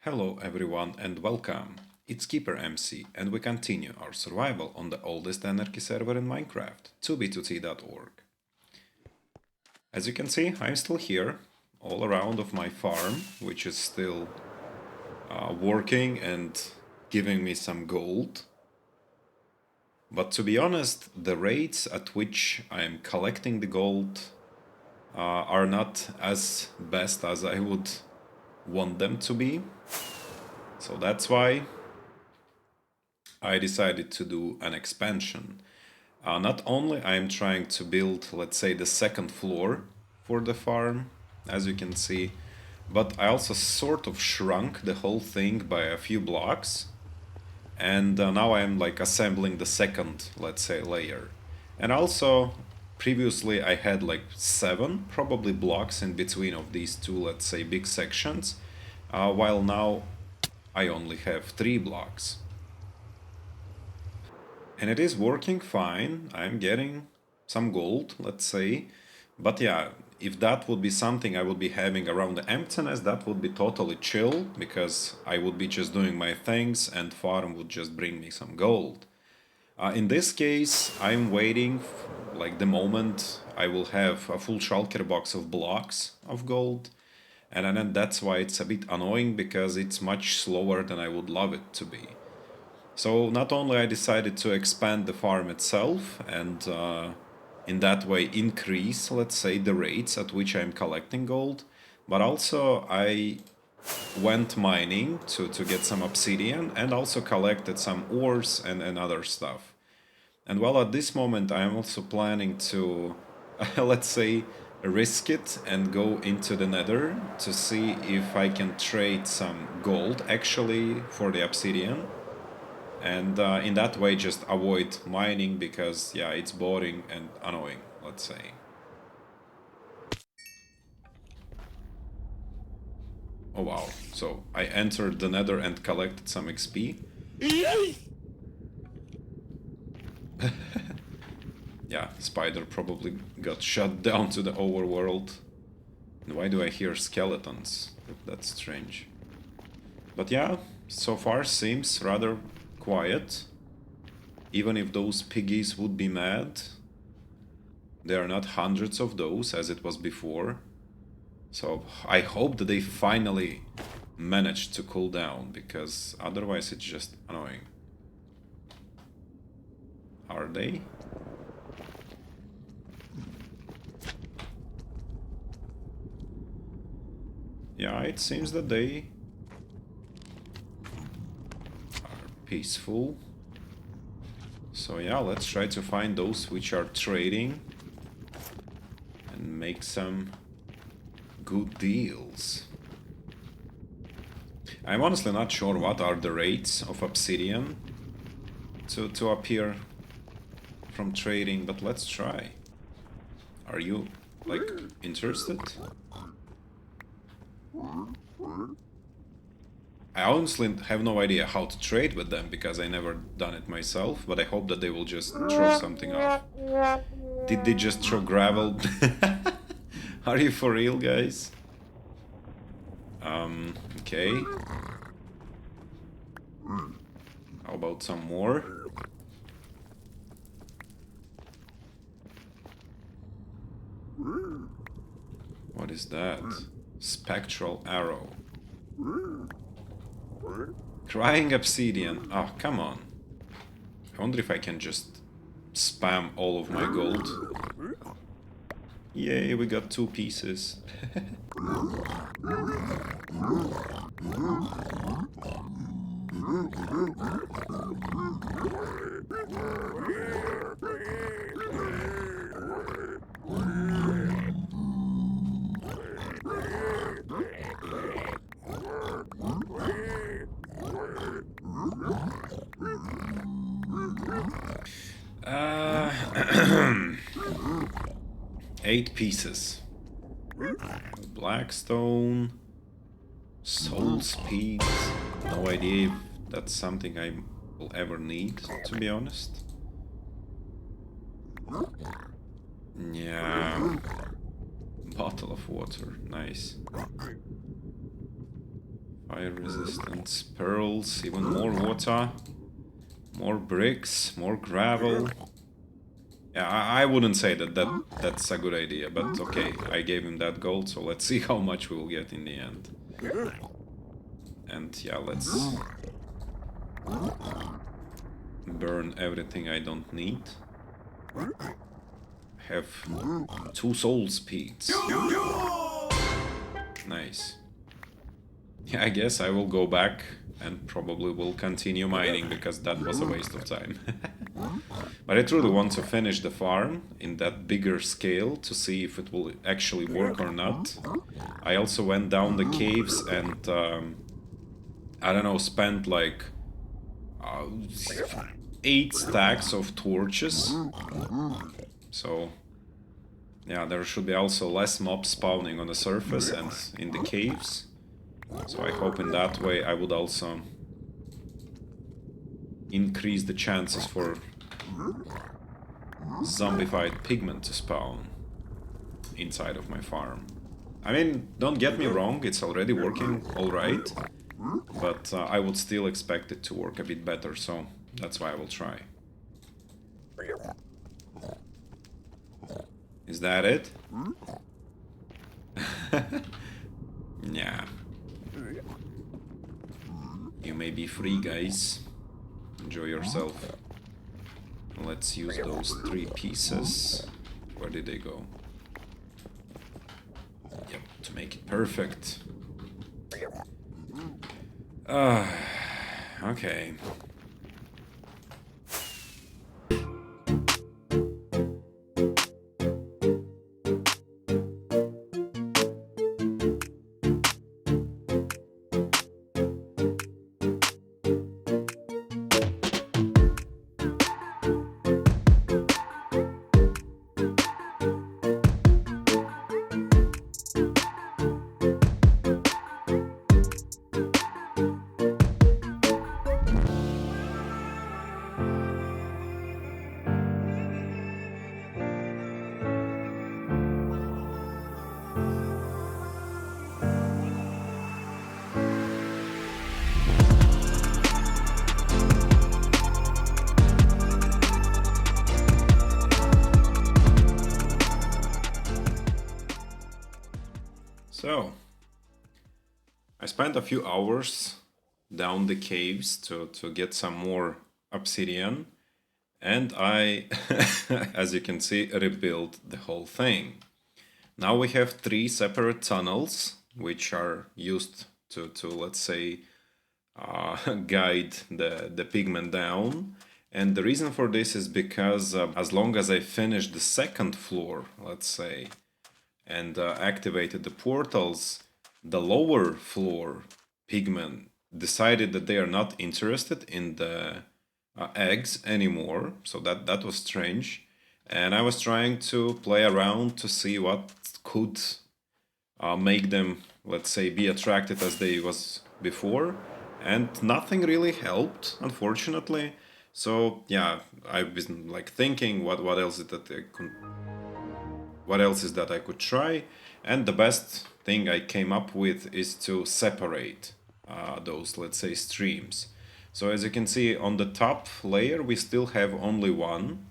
Hello everyone and welcome. It's KeeperMC and we continue our survival on the oldest anarchy server in Minecraft, 2b2t.org. As you can see, I'm still here, all around of my farm, which is still working and giving me some gold. But to be honest, the rates at which I'm collecting the gold are not as best as I would want them to be. So that's why I decided to do an expansion. Not only I'm trying to build, let's say, the second floor for the farm, as you can see, but I also sort of shrunk the whole thing by a few blocks. And now I'm like assembling the second, let's say, layer. And also, previously I had like 7 probably blocks in between of these two, let's say, big sections, while now I only have 3 blocks. And it is working fine. I'm getting some gold, let's say. But yeah, if that would be something I would be having around the emptiness, that would be totally chill, because I would be just doing my things and farm would just bring me some gold. In this case, I'm waiting like the moment I will have a full shulker box of blocks of gold. And then that's why it's a bit annoying, because it's much slower than I would love it to be. So not only I decided to expand the farm itself and in that way increase, let's say, the rates at which I'm collecting gold, but also I went mining to get some obsidian and also collected some ores and other stuff. And well, at this moment I'm also planning to, let's say, risk it and go into the nether to see if I can trade some gold actually for the obsidian. And in that way just avoid mining, because yeah, it's boring and annoying, let's say. Oh wow, so I entered the nether and collected some XP. Yeah, spider probably got shut down to the overworld. And why do I hear skeletons? That's strange. But yeah, so far seems rather quiet. Even if those piggies would be mad, there are not hundreds of those as it was before. So I hope that they finally managed to cool down, because otherwise it's just annoying. Are they? Yeah, it seems that they are peaceful. So yeah, let's try to find those which are trading and make some good deals. I'm honestly not sure what are the rates of obsidian to appear from trading, but let's try. Are you, like, interested? I honestly have no idea how to trade with them, because I never done it myself, but I hope that they will just throw something off. Did they just throw gravel? Are you for real, guys? Okay. How about some more? What is that? Spectral arrow. Crying obsidian. Oh, come on. I wonder if I can just spam all of my gold. Yay, we got 2 pieces. Uh, 8 pieces. Blackstone, soul speed. No idea if that's something I will ever need, to be honest. Yeah. Bottle of water, nice. Fire resistance, pearls, even more water, more bricks, more gravel. Yeah, I wouldn't say that's a good idea, but okay, I gave him that gold, so let's see how much we will get in the end. And yeah, let's burn everything I don't need. Have 2 soul speeds. Nice. Yeah, I guess I will go back and probably will continue mining because that was a waste of time. But I truly want to finish the farm in that bigger scale to see if it will actually work or not. I also went down the caves and I don't know, spent like 8 stacks of torches. So yeah, there should be also less mobs spawning on the surface and in the caves. So I hope in that way I would also increase the chances for zombified pigmen to spawn inside of my farm. I mean, don't get me wrong, it's already working alright, but I would still expect it to work a bit better, so that's why I will try. Is that it? Yeah. You may be free, guys. Enjoy yourself. Let's use those 3 pieces. Where did they go? Yep, to make it perfect. Okay. So, I spent a few hours down the caves to get some more obsidian, and I, as you can see, rebuilt the whole thing. Now we have 3 separate tunnels, which are used to let's say, guide the pigment down. And the reason for this is because as long as I finish the 2nd floor, let's say, and activated the portals, the lower floor pigmen decided that they are not interested in the eggs anymore, so that was strange. And I was trying to play around to see what could make them, let's say, be attracted as they was before, and nothing really helped, unfortunately. So yeah, I've been like thinking what else is that I could, what else is that I could try, and the best thing I came up with is to separate those, let's say, streams. So as you can see on the top layer we still have only one,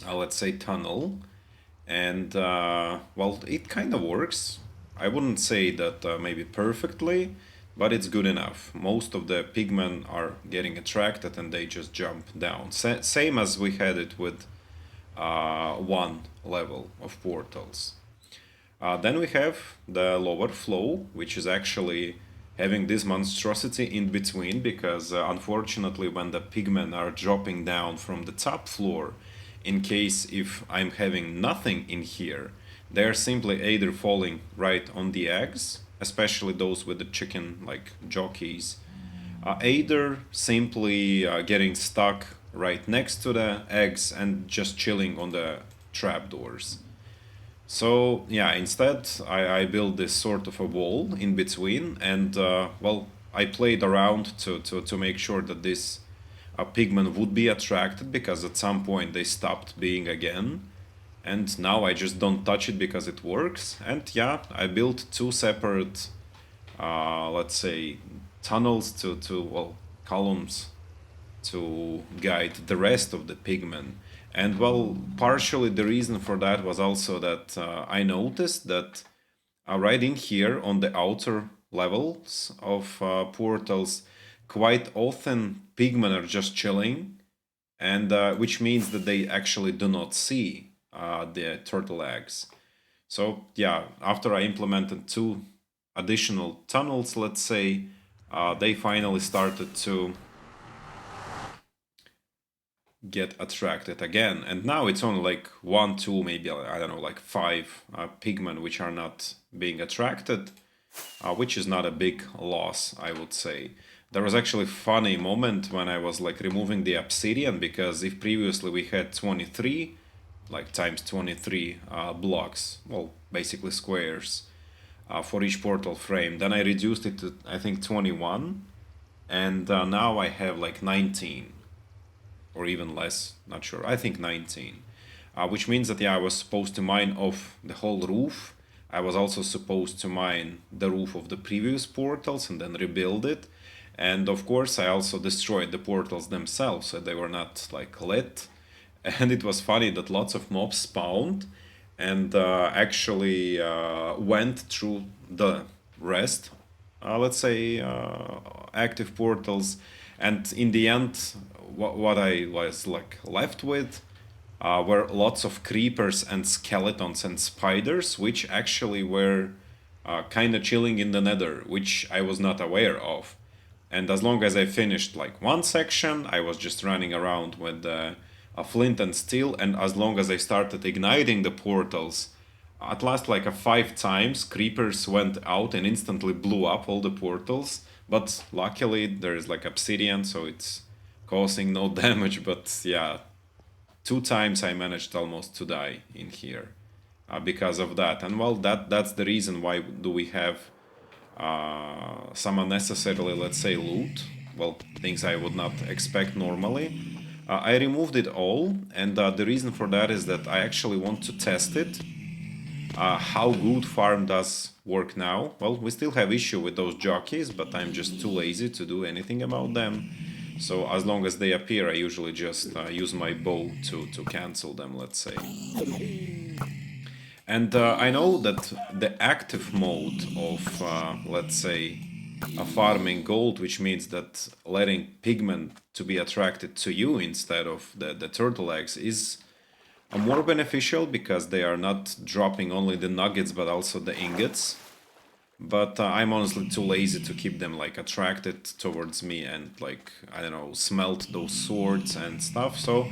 let's say, tunnel, and well, it kind of works. I wouldn't say that maybe perfectly, but it's good enough. Most of the pigmen are getting attracted and they just jump down. Same as we had it with 1 level of portals. Then we have the lower flow, which is actually having this monstrosity in between, because unfortunately when the pigmen are dropping down from the top floor, in case if I'm having nothing in here, they're simply either falling right on the eggs, especially those with the chicken like jockeys, either simply getting stuck right next to the eggs and just chilling on the trapdoors. So yeah, instead I built this sort of a wall in between, and well, I played around to make sure that this pigment would be attracted, because at some point they stopped being again, and now I just don't touch it because it works. And yeah, I built 2 separate let's say, tunnels well, columns to guide the rest of the pigmen. And well, partially the reason for that was also that I noticed that right in here on the outer levels of portals, quite often pigmen are just chilling, and which means that they actually do not see the turtle eggs. So yeah, after I implemented 2 additional tunnels, let's say, they finally started to get attracted again. And now it's only like 1, 2, maybe, I don't know, like 5 pigmen which are not being attracted, which is not a big loss, I would say. There was actually a funny moment when I was like removing the obsidian, because if previously we had 23, like times 23 blocks, well, basically squares, for each portal frame, then I reduced it to, I think, 21, and now I have like 19, or even less, not sure, I think 19. Which means that, yeah, I was supposed to mine off the whole roof. I was also supposed to mine the roof of the previous portals and then rebuild it. And of course, I also destroyed the portals themselves, so they were not like lit. And it was funny that lots of mobs spawned and actually went through the rest, let's say, active portals. And in the end, what I was like left with were lots of creepers and skeletons and spiders, which actually were kind of chilling in the nether, which I was not aware of. And as long as I finished like one section, I was just running around with a flint and steel, and as long as I started igniting the portals, at last like 5 times creepers went out and instantly blew up all the portals. But luckily there is like obsidian, so it's causing no damage. But yeah, 2 times I managed almost to die in here because of that. And well, that's the reason why do we have some unnecessarily, let's say, loot. Well, things I would not expect normally. I removed it all, and the reason for that is that I actually want to test it. How good farm does work now. Well, we still have issue with those jockeys, but I'm just too lazy to do anything about them. So as long as they appear, I usually just use my bow to cancel them, let's say. And I know that the active mode of, let's say, farming gold, which means that letting pigmen to be attracted to you instead of the turtle eggs, is more beneficial because they are not dropping only the nuggets but also the ingots. But I'm honestly too lazy to keep them like attracted towards me and like, I don't know, smelt those swords and stuff. So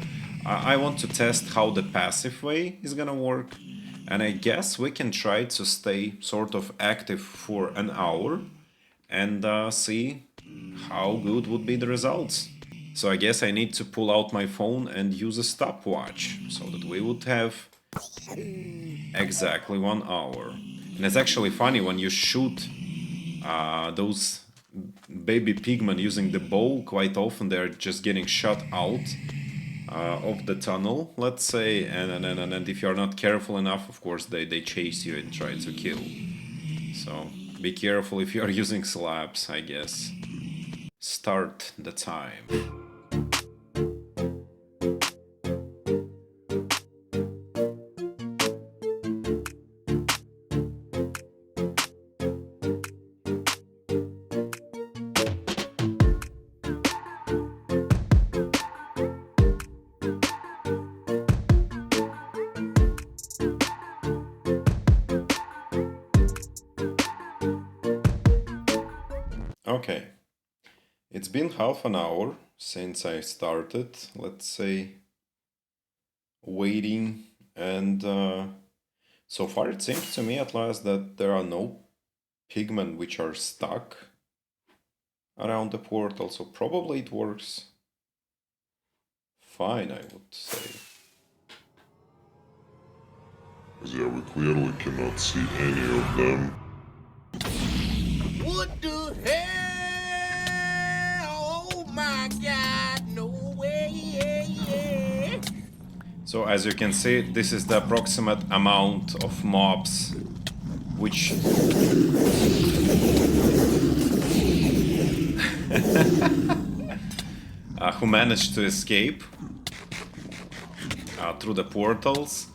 I want to test how the passive way is gonna work. And I guess we can try to stay sort of active for an hour and see how good would be the results. So I guess I need to pull out my phone and use a stopwatch so that we would have exactly 1 hour. And it's actually funny when you shoot those baby pigmen using the bow, quite often they're just getting shot out of the tunnel, let's say, and if you're not careful enough, of course, they chase you and try to kill. So be careful if you're using slabs, I guess. Start the time. Okay, it's been half an hour since I started, let's say, waiting, and so far it seems to me at last that there are no pigmen which are stuck around the portal, so probably it works fine, I would say. Yeah, we clearly cannot see any of them. What the hell? Oh my god, no way, yeah. So as you can see, this is the approximate amount of mobs which who managed to escape through the portals,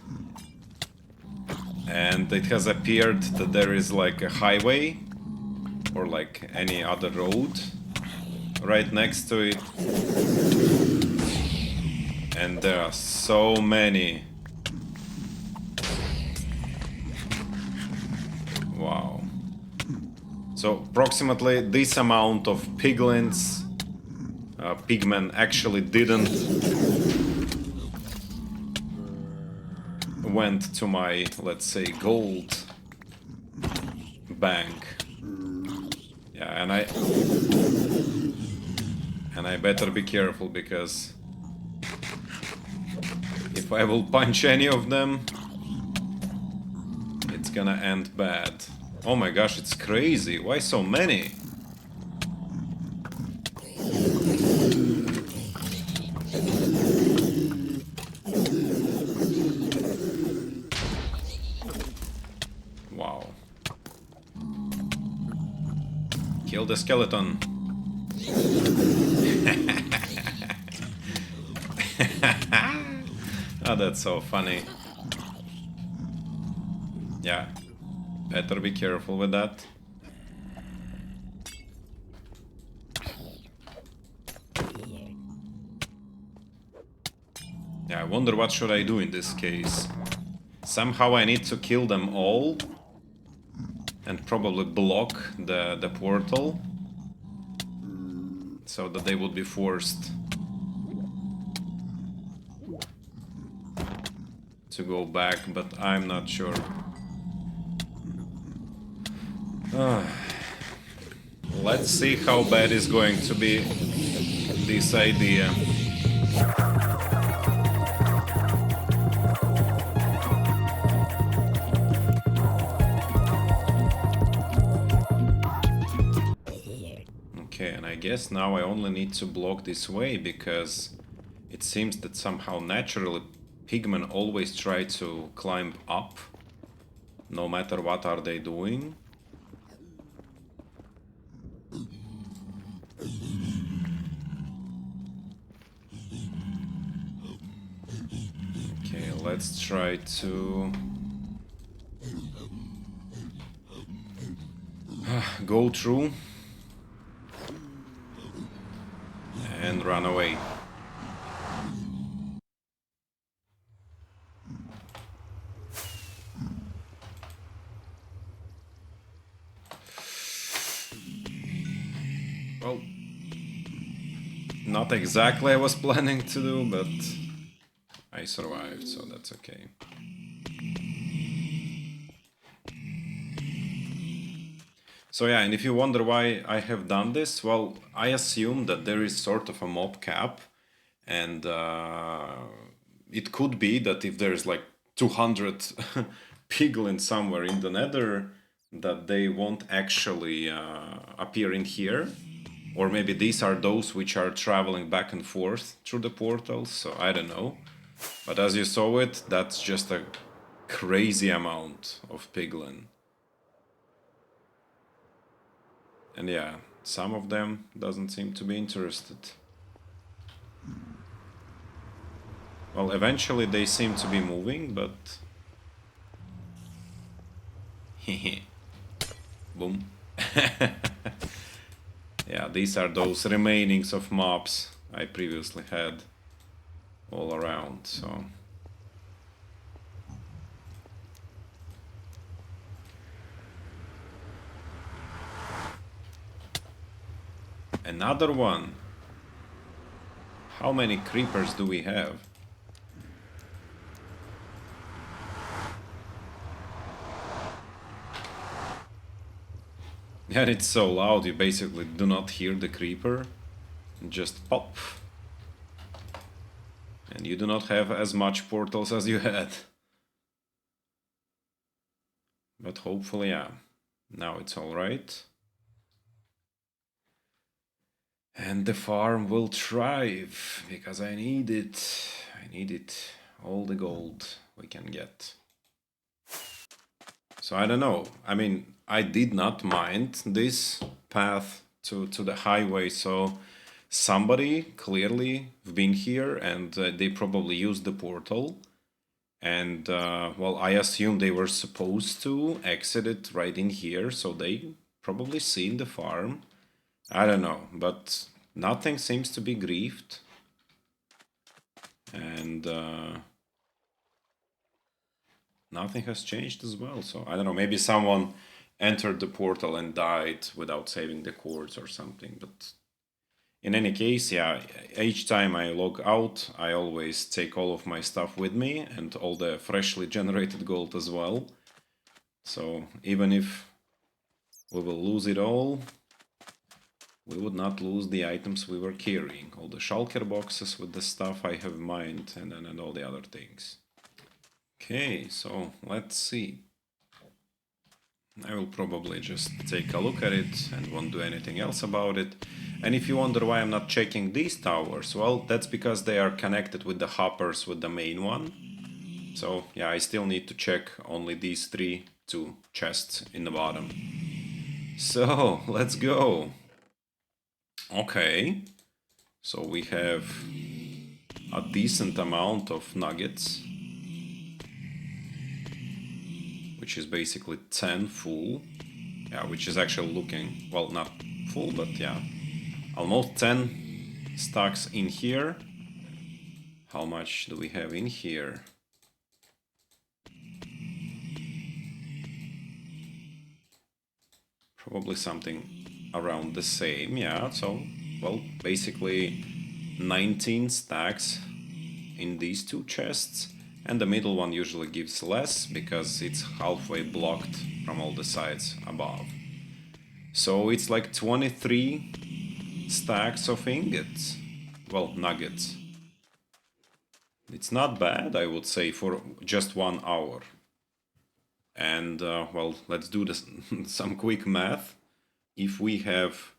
and it has appeared that there is like a highway or like any other road right next to it, and there are so many. Wow. So approximately this amount of piglins, pigmen actually didn't went to my, let's say, gold bank. Yeah, and I better be careful, because if I will punch any of them, it's gonna end bad. Oh my gosh, it's crazy. Why so many? Wow. Kill the skeleton. Oh, that's so funny. Yeah. Better be careful with that. Yeah, I wonder what should I do in this case. Somehow I need to kill them all and probably block the portal so that they would be forced to go back, but I'm not sure. Let's see how bad is going to be this idea. Okay, and I guess now I only need to block this way, because it seems that somehow naturally pigmen always try to climb up, no matter what are they doing. Okay, let's try to go through and run away. Well, not exactly I was planning to do, but I survived, so that's okay. So yeah, and if you wonder why I have done this, well, I assume that there is sort of a mob cap, and it could be that if there's like 200 piglins somewhere in the nether, that they won't actually appear in here. Or maybe these are those which are traveling back and forth through the portals, so I don't know. But as you saw it, that's just a crazy amount of piglin. And yeah, some of them doesn't seem to be interested. Well, eventually they seem to be moving, but... Boom. Yeah, these are those remainings of mobs I previously had all around, so... Another one! How many creepers do we have? And it's so loud, you basically do not hear the creeper. Just pop. And you do not have as much portals as you had. But hopefully, yeah, now it's alright. And the farm will thrive, because I need it. I need it. All the gold we can get. So I don't know. I mean, I did not mind this path to the highway, so somebody clearly been here and they probably used the portal. And well, I assume they were supposed to exit it right in here, so they probably seen the farm. I don't know, but nothing seems to be griefed. And nothing has changed as well. So I don't know, maybe someone entered the portal and died without saving the cords or something. But in any case, yeah, each time I log out, I always take all of my stuff with me and all the freshly generated gold as well. So even if we will lose it all, we would not lose the items we were carrying. All the shulker boxes with the stuff I have mined and all the other things. Okay, so let's see. I will probably just take a look at it and won't do anything else about it. And if you wonder why I'm not checking these towers, well, that's because they are connected with the hoppers with the main one. So yeah, I still need to check only these two chests in the bottom. So let's go. Okay, so we have a decent amount of nuggets, which is basically 10 full. Yeah, which is actually looking, well, not full, but yeah, almost 10 stacks in here. How much do we have in here? Probably something around the same, yeah, so, well, basically 19 stacks in these two chests, and the middle one usually gives less because it's halfway blocked from all the sides above. So it's like 23 stacks of ingots, well, nuggets. It's not bad, I would say, for just 1 hour. And, well, let's do this some quick math. If we have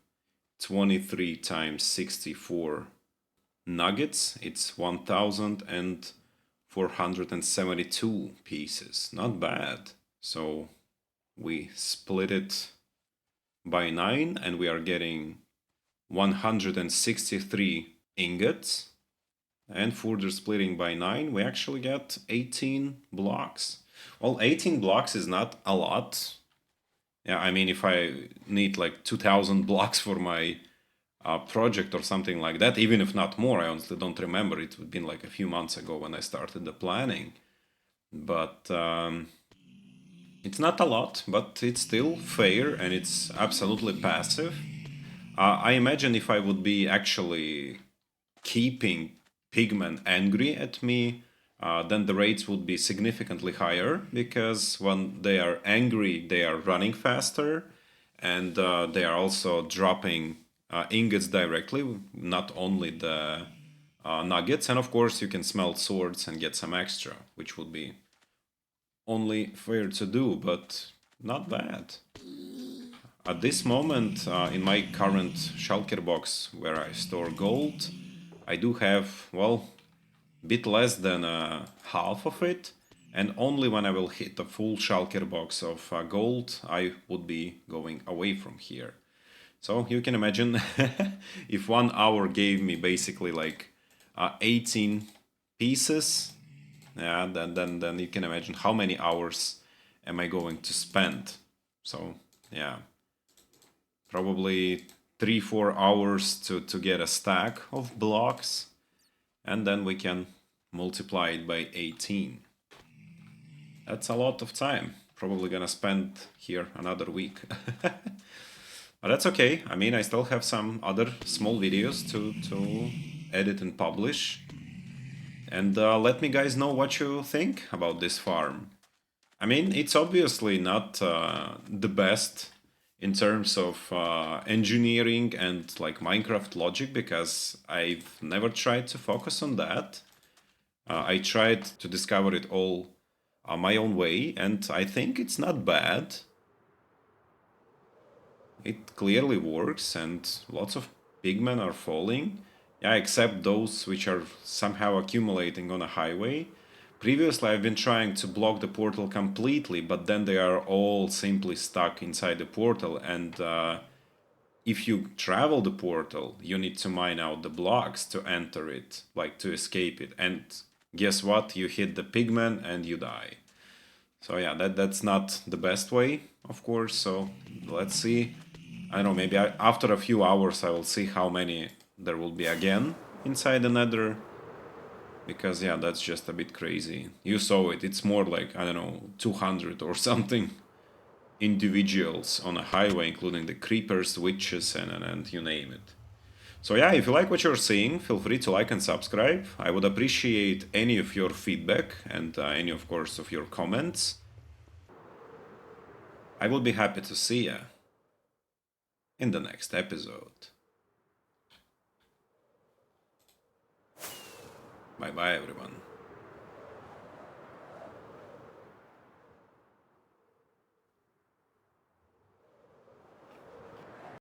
23 times 64 nuggets, it's 1,472 pieces. Not bad. So we split it by 9 and we are getting 163 ingots. And further splitting by 9, we actually get 18 blocks. Well, 18 blocks is not a lot. Yeah, I mean, if I need like 2,000 blocks for my project or something like that, even if not more, I honestly don't remember. It would been like a few months ago when I started the planning. But it's not a lot, but it's still fair and it's absolutely passive. I imagine if I would be actually keeping pigmen angry at me, then the rates would be significantly higher because when they are angry, they are running faster and they are also dropping ingots directly, not only the nuggets. And of course, you can smelt swords and get some extra, which would be only fair to do, but not bad. At this moment, in my current shulker box where I store gold, I do have, well, bit less than half of it, and only when I will hit a full shulker box of gold, I would be going away from here. So you can imagine if 1 hour gave me basically like 18 pieces, yeah, then you can imagine how many hours am I going to spend. So yeah, probably 3-4 hours to get a stack of blocks, and then we can multiply it by 18. That's a lot of time. Probably gonna spend here another week. But that's okay. I mean, I still have some other small videos to edit and publish. And let me guys know what you think about this farm. I mean, it's obviously not the best in terms of engineering and like Minecraft logic because I've never tried to focus on that. I tried to discover it all my own way, and I think it's not bad. It clearly works, and lots of pigmen are falling. Yeah, except those which are somehow accumulating on a highway. Previously, I've been trying to block the portal completely, but then they are all simply stuck inside the portal. And if you travel the portal, you need to mine out the blocks to enter it, like to escape it. And guess what? You hit the pigman and you die. So yeah, that's not the best way, of course. So let's see. I don't know, maybe after a few hours I will see how many there will be again inside the nether. Because yeah, that's just a bit crazy. You saw it, it's more like, I don't know, 200 or something individuals on a highway, including the creepers, witches, and you name it. So yeah, if you like what you're seeing, feel free to like and subscribe. I would appreciate any of your feedback and any, of course, of your comments. I will be happy to see you in the next episode. Bye bye, everyone.